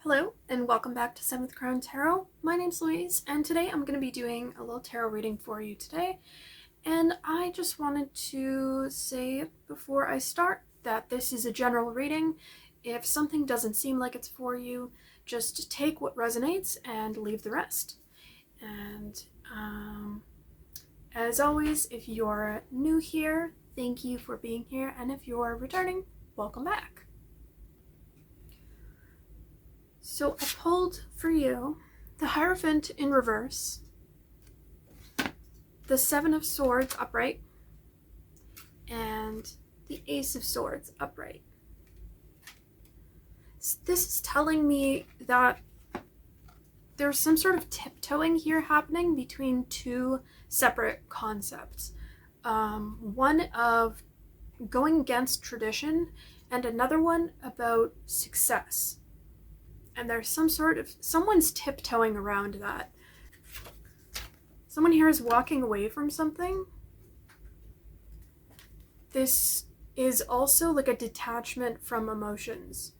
Hello and welcome back to 7th Crown Tarot. My name's Louise and today I'm going to be doing a little tarot reading for you today. And I just wanted to say before I start that this is a general reading. If something doesn't seem like it's for you, just take what resonates and leave the rest. And as always, if you're new here, thank you for being here. And if you're returning, welcome back. So I pulled for you the Hierophant in reverse, the Seven of Swords upright, and the Ace of Swords upright. So this is telling me that there's some sort of tiptoeing here happening between two separate concepts. One of going against tradition and another one about success. And there's someone's tiptoeing around that. Someone here is walking away from something. This is also like a detachment from emotions.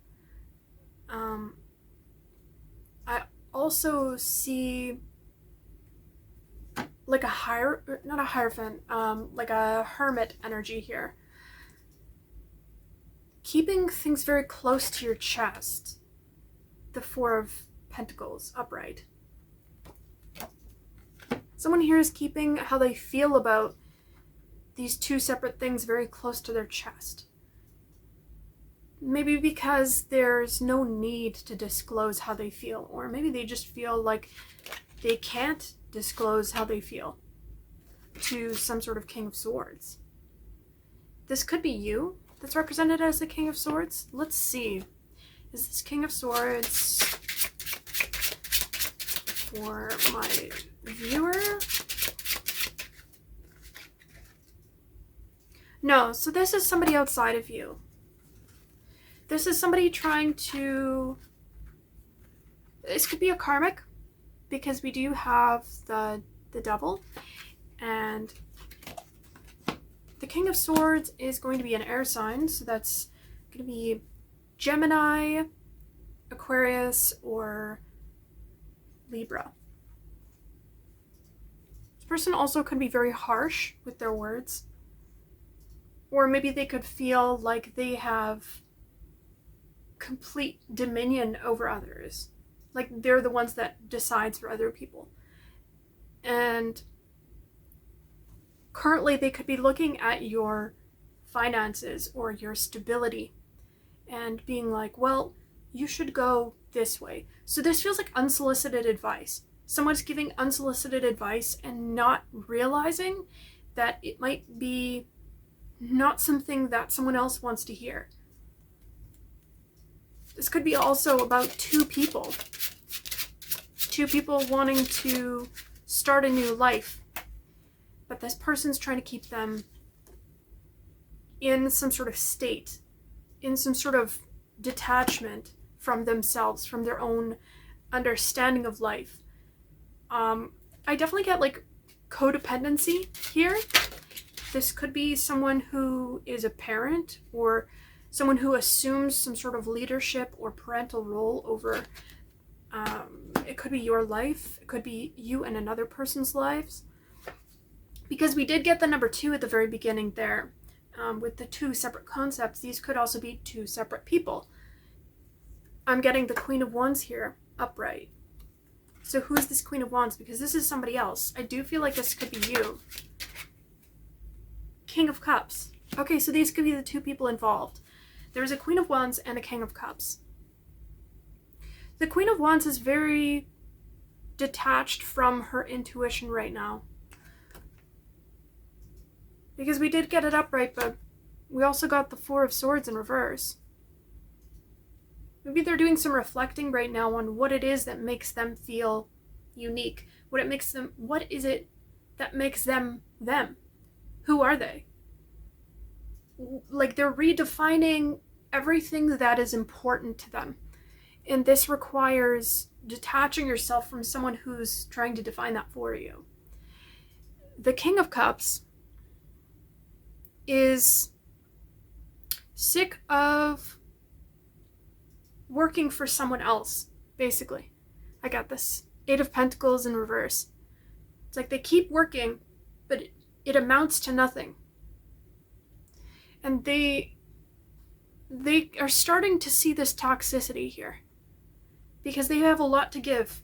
I also see like not a hierophant, like a hermit energy here. Keeping things very close to your chest. The Four of Pentacles upright. Someone here is keeping how they feel about these two separate things very close to their chest. Maybe because there's no need to disclose how they feel, or maybe they just feel like they can't disclose how they feel to some sort of King of Swords. This could be you that's represented as the King of Swords. Let's see. Is this King of Swords for my viewer? No, so this is somebody outside of you. This is somebody trying to... This could be a karmic, because we do have the devil. And the King of Swords is going to be an air sign, so that's going to be Gemini, Aquarius, or Libra. This person also could be very harsh with their words. Or maybe they could feel like they have complete dominion over others. Like they're the ones that decides for other people. And currently they could be looking at your finances or your stability and being like, well, you should go this way. So this feels like unsolicited advice. Someone's giving unsolicited advice and not realizing that it might be not something that someone else wants to hear. This could be also about two people. Two people wanting to start a new life. But this person's trying to keep them in some sort of state, in some sort of detachment from themselves, from their own understanding of life. I definitely get like codependency here. This could be someone who is a parent or someone who assumes some sort of leadership or parental role over, it could be your life, it could be you and another person's lives. Because we did get the number 2 at the very beginning there. With the two separate concepts, these could also be two separate people. I'm getting the Queen of Wands here, upright. So who's this Queen of Wands? Because this is somebody else. I do feel like this could be you. King of Cups. Okay, so these could be the two people involved. There's a Queen of Wands and a King of Cups. The Queen of Wands is very detached from her intuition right now. Because we did get it upright, but we also got the Four of Swords in reverse. Maybe they're doing some reflecting right now on what it is that makes them feel unique. What is it that makes them them? Who are they? Like they're redefining everything that is important to them. And this requires detaching yourself from someone who's trying to define that for you. The King of Cups is sick of working for someone else. basically. I got this 8 of Pentacles in reverse. It's like they keep working, but it amounts to nothing. And they are starting to see this toxicity here because they have a lot to give,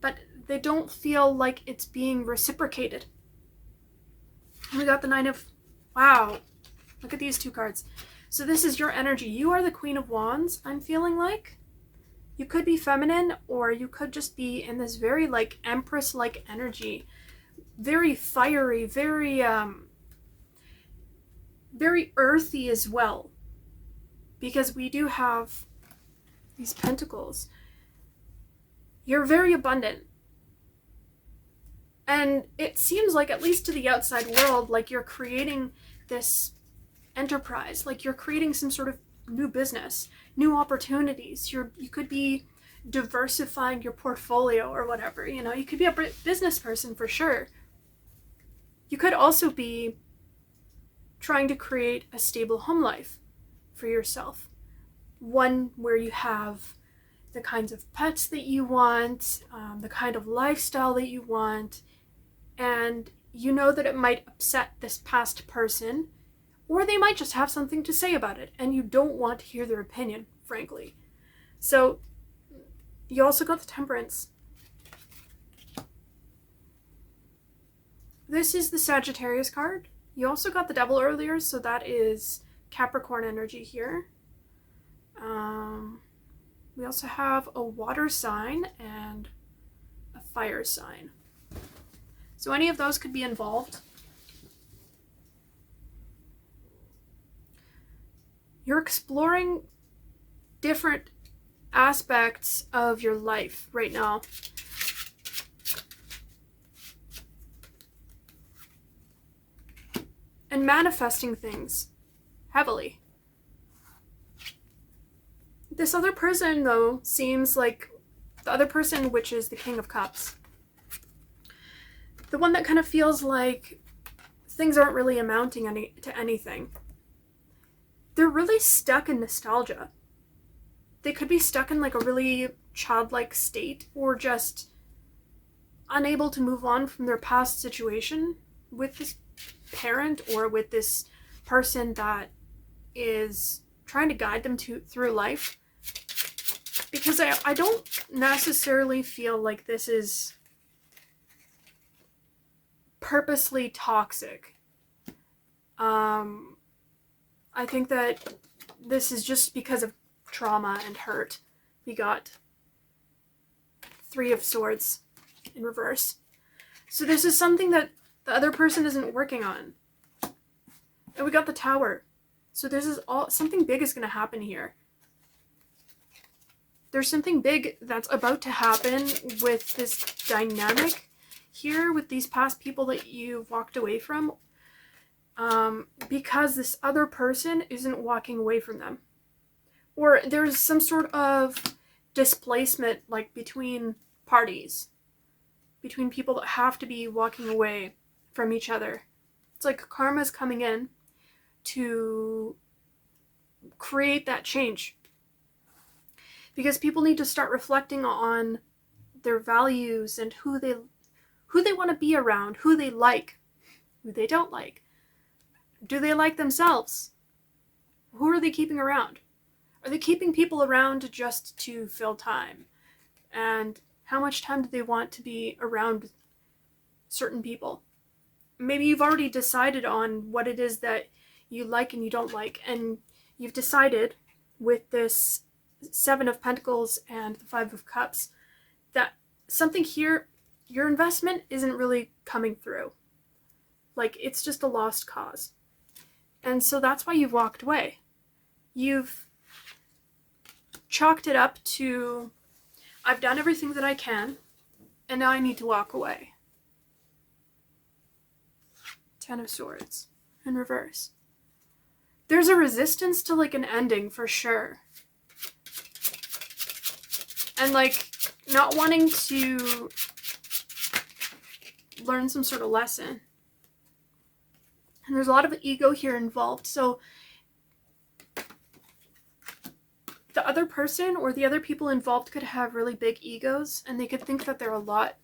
but they don't feel like it's being reciprocated. And we got the 9 of, wow, look at these 2 cards. So this is your energy. You are the Queen of Wands, I'm feeling like. You could be feminine, or you could just be in this very like Empress-like energy. Very fiery, very earthy as well. Because we do have these pentacles. You're very abundant. And it seems like, at least to the outside world, like you're creating this enterprise. Like you're creating some sort of new business, new opportunities. You could be diversifying your portfolio or whatever. You know, you could be a business person for sure. You could also be trying to create a stable home life for yourself. One where you have the kinds of pets that you want, the kind of lifestyle that you want, and you know that it might upset this past person, or they might just have something to say about it, and you don't want to hear their opinion, frankly. So, you also got the Temperance. This is the Sagittarius card. You also got the Devil earlier, so that is Capricorn energy here. We also have a water sign and a fire sign. So any of those could be involved. You're exploring different aspects of your life right now. And manifesting things heavily. This other person, though, seems like the other person, which is the King of Cups. The one that kind of feels like things aren't really amounting to anything. They're really stuck in nostalgia. They could be stuck in like a really childlike state, or just unable to move on from their past situation with this parent or with this person that is trying to guide them through life. Because I don't necessarily feel like this is purposely toxic. I think that this is just because of trauma and hurt. We got 3 of Swords in reverse. So this is something that the other person isn't working on. And we got the Tower. So this is something big is going to happen here. There's something big that's about to happen with this dynamic here with these past people that you walked away from, because this other person isn't walking away from them. Or there's some sort of displacement like between parties, between people that have to be walking away from each other. It's like karma's coming in to create that change. Because people need to start reflecting on their values and who they want to be around, who they like, who they don't like. Do they like themselves? Who are they keeping around? Are they keeping people around just to fill time? And how much time do they want to be around certain people? Maybe you've already decided on what it is that you like and you don't like, and you've decided with this 7 of Pentacles and the 5 of Cups that something here, your investment isn't really coming through. Like, it's just a lost cause. And so that's why you've walked away. You've chalked it up to, I've done everything that I can, and now I need to walk away. 10 of Swords in reverse. There's a resistance to like an ending for sure. And like not wanting to learn some sort of lesson. And there's a lot of ego here involved. So the the other person or the other people involved could have really big egos, and they could think that they're a lot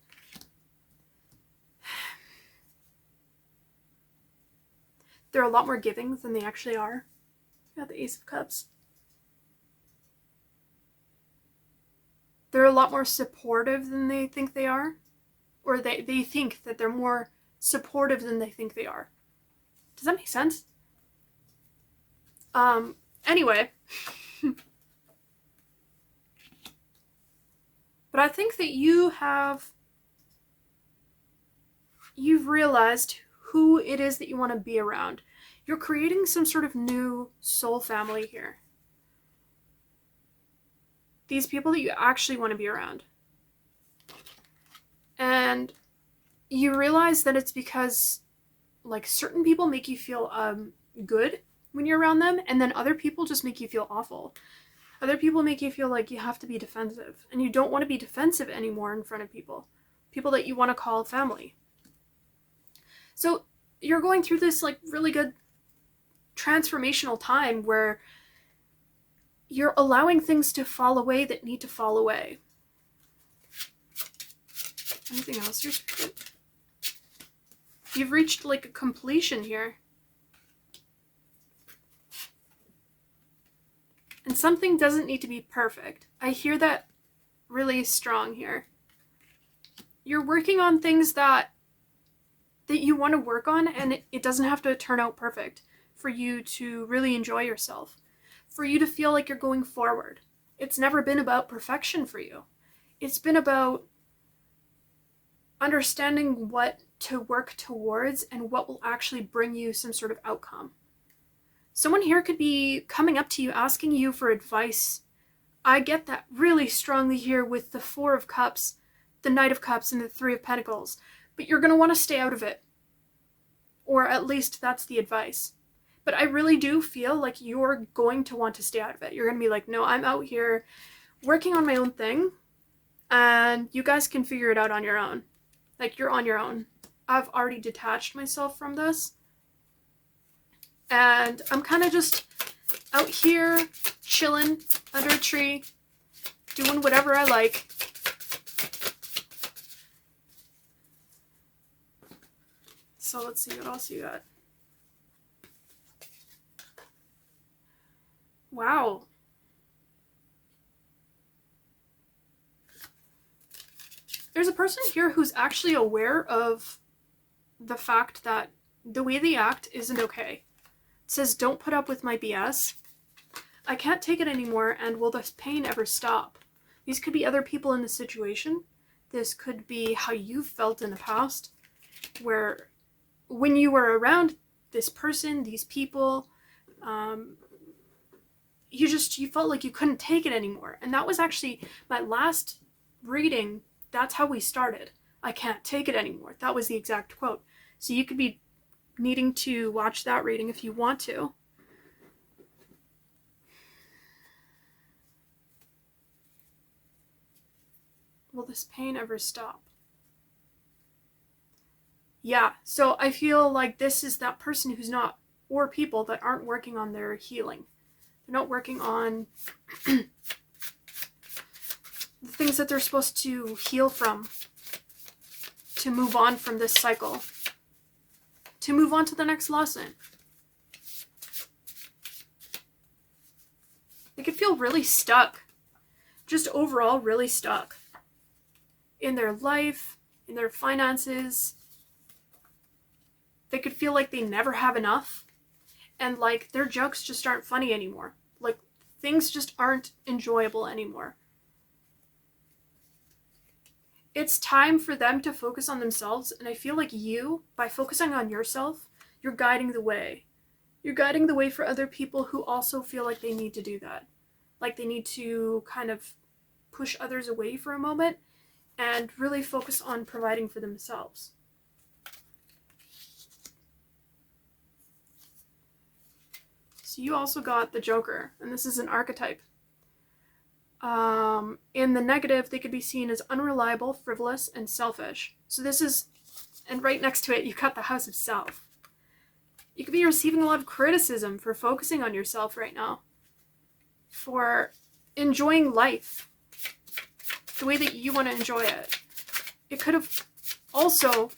more giving than they actually are. You got the Ace of Cups. They're a lot more supportive than they think they are. Or they think that they're more supportive than they think they are. Does that make sense? Anyway. But I think that you've realized who it is that you want to be around. You're creating some sort of new soul family here. These people that you actually want to be around. And you realize that it's because, like, certain people make you feel good when you're around them, and then other people just make you feel awful. Other people make you feel like you have to be defensive, and you don't want to be defensive anymore in front of people that you want to call family. So you're going through this, like, really good transformational time where you're allowing things to fall away that need to fall away. Anything else you're speaking? You've reached, like, a completion here. And something doesn't need to be perfect. I hear that really strong here. You're working on things that you want to work on, and it doesn't have to turn out perfect for you to really enjoy yourself, for you to feel like you're going forward. It's never been about perfection for you. It's been about understanding what to work towards and what will actually bring you some sort of outcome. Someone here could be coming up to you, asking you for advice. I get that really strongly here with the Four of Cups, the Knight of Cups, and the Three of Pentacles. But you're going to want to stay out of it. Or at least that's the advice. But I really do feel like you're going to want to stay out of it. You're going to be like, no, I'm out here working on my own thing, and you guys can figure it out on your own. Like, you're on your own. I've already detached myself from this. And I'm kind of just out here chilling under a tree, doing whatever I like. So let's see what else you got. Wow. There's a person here who's actually aware of the fact that the way they act isn't okay. It says, don't put up with my BS. I can't take it anymore, and will this pain ever stop? These could be other people in the situation. This could be how you felt in the past, where when you were around this person, these people, you felt like you couldn't take it anymore. And that was actually my last reading. That's how we started. I can't take it anymore. That was the exact quote. So you could be needing to watch that reading if you want to. Will this pain ever stop? Yeah, so I feel like this is that person who's not, or people that aren't working on their healing. They're not working on the things that they're supposed to heal from, to move on from this cycle, to move on to the next lesson. They could feel really stuck, just overall really stuck in their life, in their finances. They could feel like they never have enough, and like their jokes just aren't funny anymore. Like things just aren't enjoyable anymore. It's time for them to focus on themselves, and I feel like you, by focusing on yourself, you're guiding the way. You're guiding the way for other people who also feel like they need to do that. Like they need to kind of push others away for a moment and really focus on providing for themselves. So you also got the Joker, and this is an archetype. In the negative, they could be seen as unreliable, frivolous, and selfish. So this is, and right next to it, you got the House of Self. You could be receiving a lot of criticism for focusing on yourself right now. For enjoying life the way that you want to enjoy it. It could have also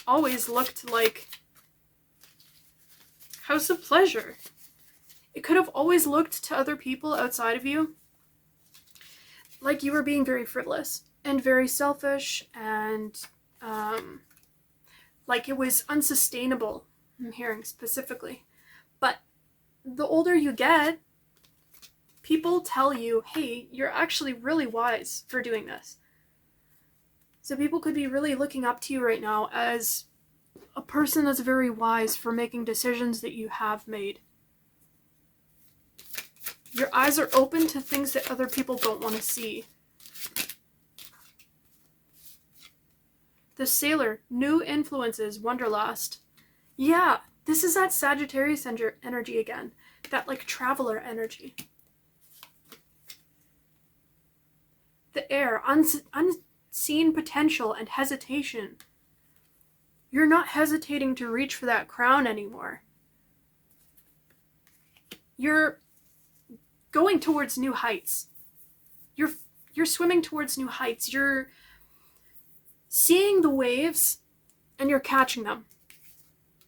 always looked like House of Pleasure. It could have always looked to other people outside of you like you were being very frivolous and very selfish and like it was unsustainable. I'm hearing specifically. But the older you get, people tell you, hey, you're actually really wise for doing this. So people could be really looking up to you right now as a person that's very wise for making decisions that you have made. Your eyes are open to things that other people don't want to see. The Sailor, new influences, Wanderlust. Yeah, this is that Sagittarius energy again. That like traveler energy. The Air, unseen potential and hesitation. You're not hesitating to reach for that crown anymore. You're going towards new heights. You're swimming towards new heights. You're seeing the waves and you're catching them.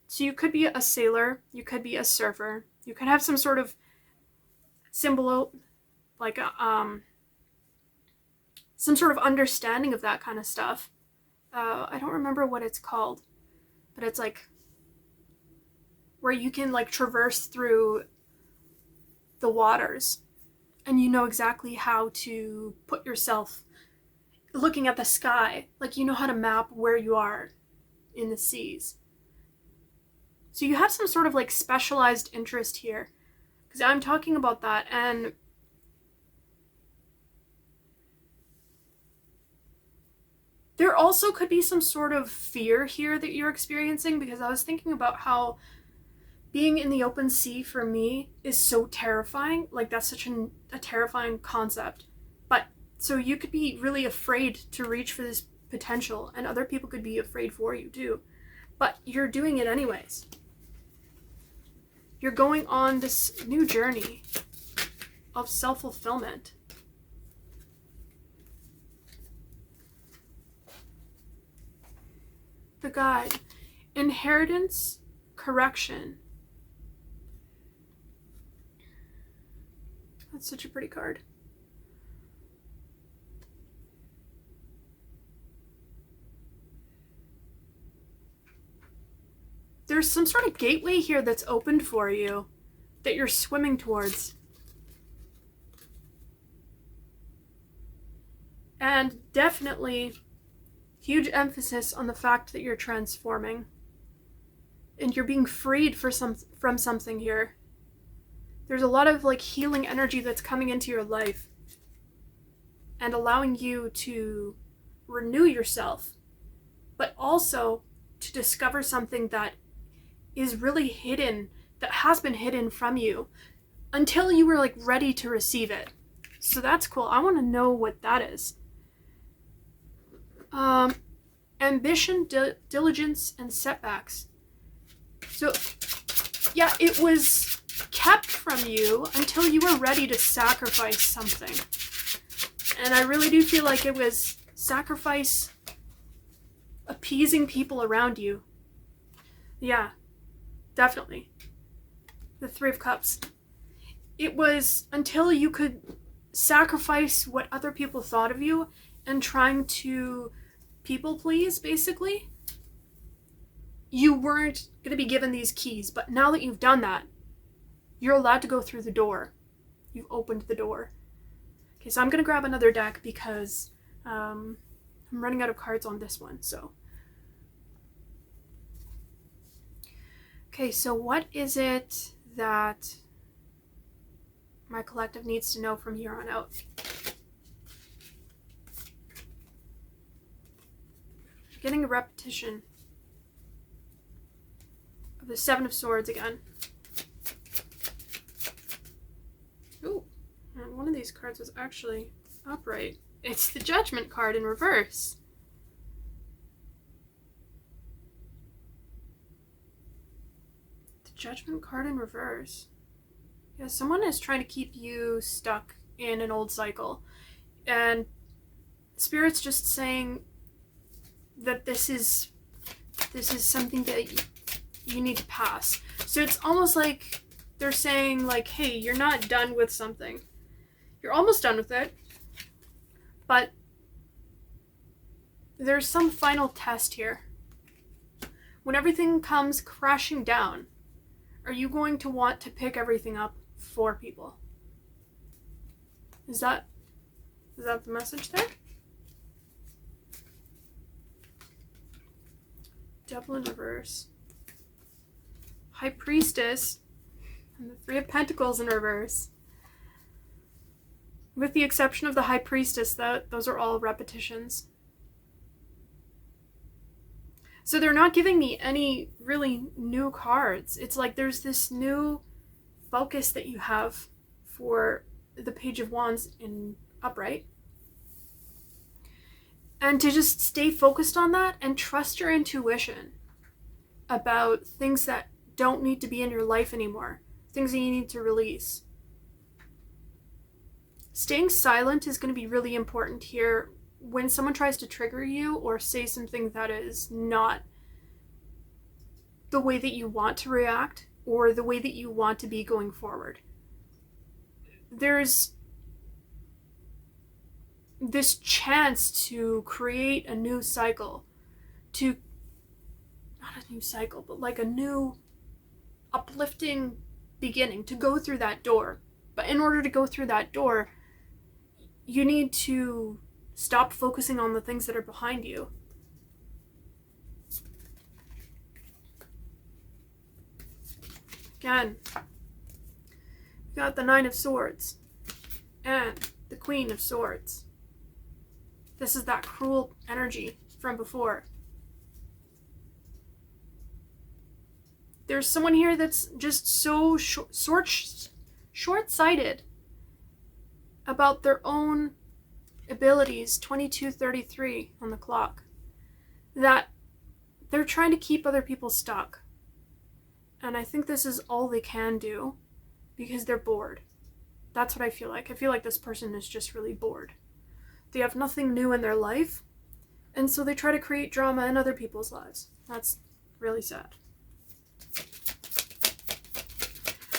So you could be a sailor, you could be a surfer, you could have some sort of symbol, like some sort of understanding of that kind of stuff. I don't remember what it's called, but it's like where you can like traverse through the waters and you know exactly how to put yourself looking at the sky, like you know how to map where you are in the seas. So you have some sort of like specialized interest here, because I'm talking about that. And there also could be some sort of fear here that you're experiencing, because I was thinking about how being in the open sea for me is so terrifying. Like that's such a terrifying concept. But so you could be really afraid to reach for this potential, and other people could be afraid for you too. But you're doing it anyways. You're going on this new journey of self-fulfillment. The Guide. Inheritance, correction. That's such a pretty card. There's some sort of gateway here that's opened for you that you're swimming towards. And definitely huge emphasis on the fact that you're transforming and you're being freed from something here. There's a lot of like healing energy that's coming into your life and allowing you to renew yourself, but also to discover something that is really hidden, that has been hidden from you until you were like ready to receive it. So that's cool. I want to know what that is. Ambition, diligence, and setbacks. So yeah, it was kept from you until you were ready to sacrifice something. And I really do feel like it was sacrifice appeasing people around you. Yeah, definitely. The Three of Cups. It was until you could sacrifice what other people thought of you and trying to people please, basically, you weren't going to be given these keys. But now that you've done that, you're allowed to go through the door. You've opened the door. Okay, so I'm going to grab another deck because I'm running out of cards on this one. So, okay, so what is it that my collective needs to know from here on out? Getting a repetition of the Seven of Swords again. Ooh, and one of these cards was actually upright. It's the Judgment card in reverse. The Judgment card in reverse. Yeah, someone is trying to keep you stuck in an old cycle. And Spirit's just saying that this is something that you need to pass. So it's almost like they're saying, like, hey, you're not done with something. You're almost done with it, but there's some final test here. When everything comes crashing down, are you going to want to pick everything up for people? Is that the message there? Devil in reverse. High Priestess. And the Three of Pentacles in reverse. With the exception of the High Priestess, those are all repetitions. So they're not giving me any really new cards. It's like there's this new focus that you have for the Page of Wands in upright. And to just stay focused on that and trust your intuition about things that don't need to be in your life anymore. Things that you need to release. Staying silent is going to be really important here when someone tries to trigger you or say something that is not the way that you want to react or the way that you want to be going forward. There's this chance to create a new cycle, not a new cycle, but like a new uplifting beginning, to go through that door. But in order to go through that door, you need to stop focusing on the things that are behind you. Again, we got the Nine of Swords and the Queen of Swords. This is that cruel energy from before. There's someone here that's just so short-sighted about their own abilities, 22:33 on the clock, that they're trying to keep other people stuck. And I think this is all they can do because they're bored. That's what I feel like. I feel like this person is just really bored. They have nothing new in their life, and so they try to create drama in other people's lives. That's really sad.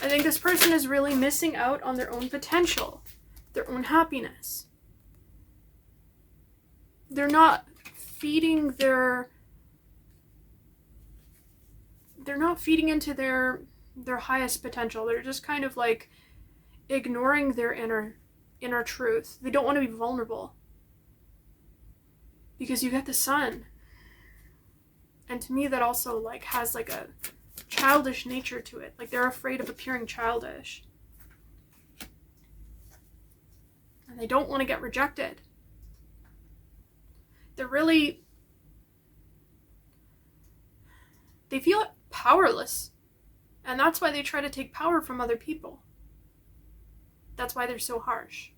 I think this person is really missing out on their own potential, their own happiness. They're not feeding into their highest potential. They're just kind of like ignoring their inner truth. They don't want to be vulnerable. Because you get the Sun. And to me that also like has like a childish nature to it. Like they're afraid of appearing childish. And they don't want to get rejected. They feel powerless. And that's why they try to take power from other people. That's why they're so harsh.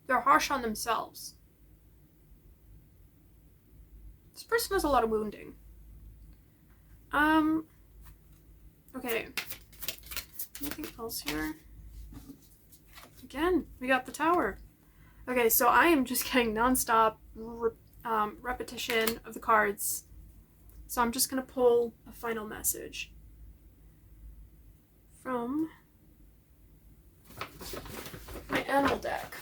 They're harsh on themselves. This person has a lot of wounding. Okay. Anything else here? Again, we got the Tower. Okay, so I am just getting nonstop repetition of the cards. So I'm just going to pull a final message from my animal deck.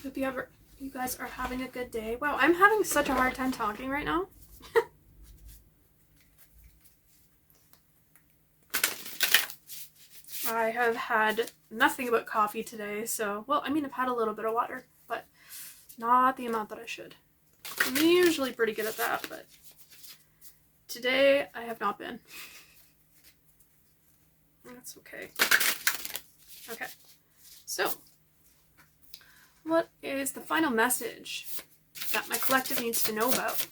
Hope you guys are having a good day. Wow, I'm having such a hard time talking right now. I have had nothing but coffee today, so, well, I mean, I've had a little bit of water, but not the amount that I should. I'm usually pretty good at that, but today I have not been. That's okay. Okay, so what is the final message that my collective needs to know about?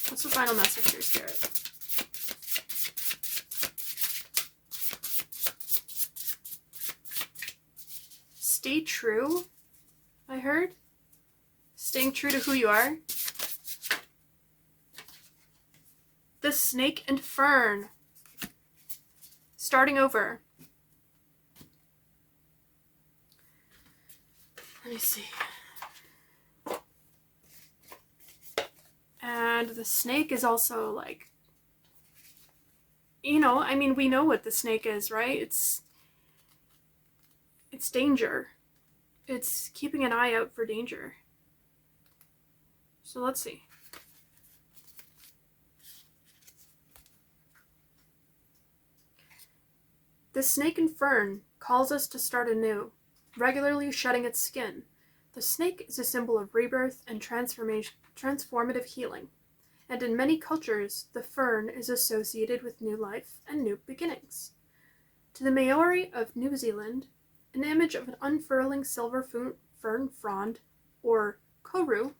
What's the final message here, Spirit? Stay true, I heard. staying true to who you are. The Snake and Fern. Starting over. Let me see. And the snake is also like, you know, I mean, we know what the snake is, right? It's danger. It's keeping an eye out for danger. So let's see. The Snake and Fern calls us to start anew, regularly shedding its skin. The snake is a symbol of rebirth and transformative healing, and in many cultures, the fern is associated with new life and new beginnings. To the Maori of New Zealand, an image of an unfurling silver fern frond, or koru,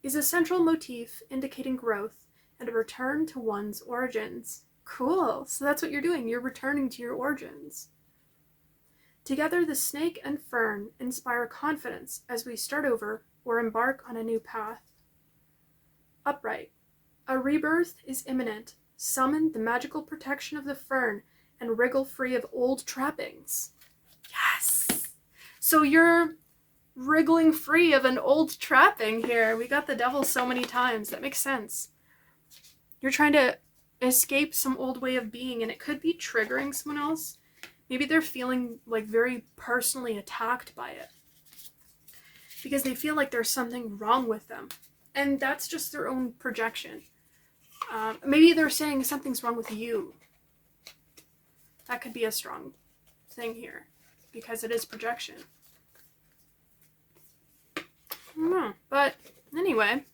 is a central motif indicating growth and a return to one's origins. Cool. So that's what you're doing. You're returning to your origins. Together, the snake and fern inspire confidence as we start over or embark on a new path. Upright. A rebirth is imminent. Summon the magical protection of the fern and wriggle free of old trappings. Yes! So you're wriggling free of an old trapping here. We got the devil so many times. That makes sense. You're trying to escape some old way of being, and it could be triggering someone else. Maybe they're feeling like very personally attacked by it because they feel like there's something wrong with them, and that's just their own projection. Maybe they're saying something's wrong with you. That could be a strong thing here because it is projection. I don't know. But anyway,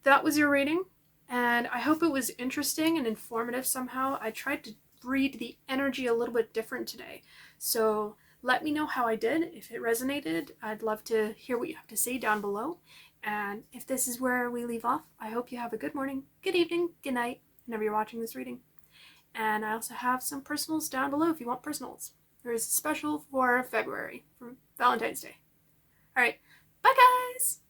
that was your reading. And I hope it was interesting and informative somehow. I tried to read the energy a little bit different today. So let me know how I did. If it resonated, I'd love to hear what you have to say down below. And if this is where we leave off, I hope you have a good morning, good evening, good night, whenever you're watching this reading. And I also have some personals down below if you want personals. There is a special for February, for Valentine's Day. All right, bye guys!